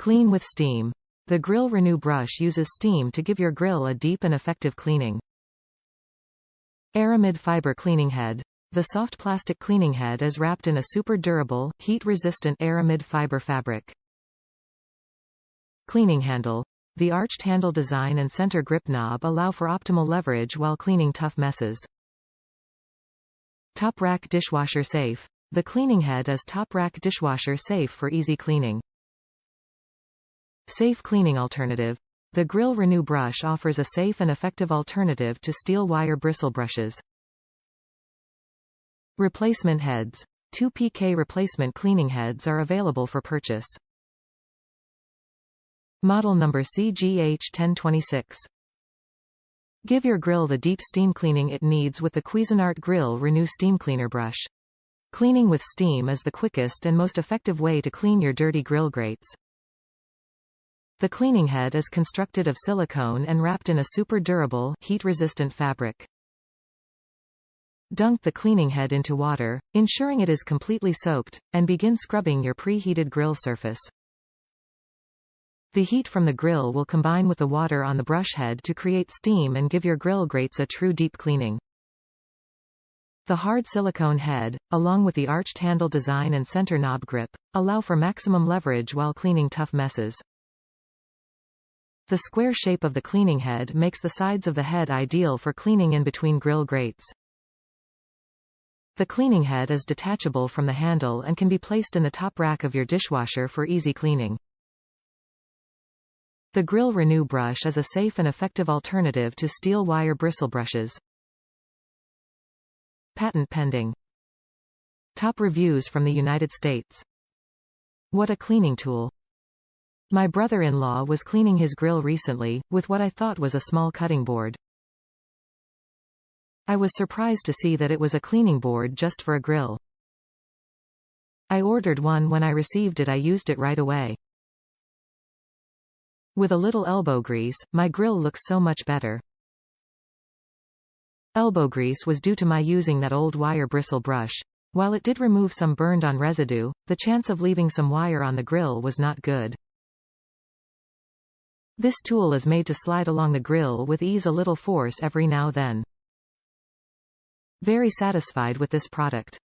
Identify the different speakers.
Speaker 1: Clean with steam. The Grill Renew brush uses steam to give your grill a deep and effective cleaning. ARAMID Fiber Cleaning Head. The soft plastic cleaning head is wrapped in a super durable, heat-resistant ARAMID fiber fabric. Cleaning handle. The arched handle design and center grip knob allow for optimal leverage while cleaning tough messes. Top Rack Dishwasher Safe. The cleaning head is top rack dishwasher safe for easy cleaning. Safe cleaning alternative. The Grill Renew brush offers a safe and effective alternative to steel wire bristle brushes. Replacement heads. 2 PK replacement cleaning heads are available for purchase. Model number CGH1026. Give your grill the deep steam cleaning it needs with the Cuisinart Grill Renew Steam Cleaner Brush. Cleaning with steam is the quickest and most effective way to clean your dirty grill grates. The cleaning head is constructed of silicone and wrapped in a super durable, heat-resistant fabric. Dunk the cleaning head into water, ensuring it is completely soaked, and begin scrubbing your preheated grill surface. The heat from the grill will combine with the water on the brush head to create steam and give your grill grates a true deep cleaning. The hard silicone head, along with the arched handle design and center knob grip, allow for maximum leverage while cleaning tough messes. The square shape of the cleaning head makes the sides of the head ideal for cleaning in between grill grates. The cleaning head is detachable from the handle and can be placed in the top rack of your dishwasher for easy cleaning. The Grill Renew brush is a safe and effective alternative to steel wire bristle brushes. Patent pending. Top reviews from the United States. What a cleaning tool. My brother-in-law was cleaning his grill recently, with what I thought was a small cutting board. I was surprised to see that it was a cleaning board just for a grill. I ordered one. When I received it, I used it right away. With a little elbow grease, my grill looks so much better. Elbow grease was due to my using that old wire bristle brush. While it did remove some burned-on residue, the chance of leaving some wire on the grill was not good. This tool is made to slide along the grill with ease, a little force every now and then. Very satisfied with this product.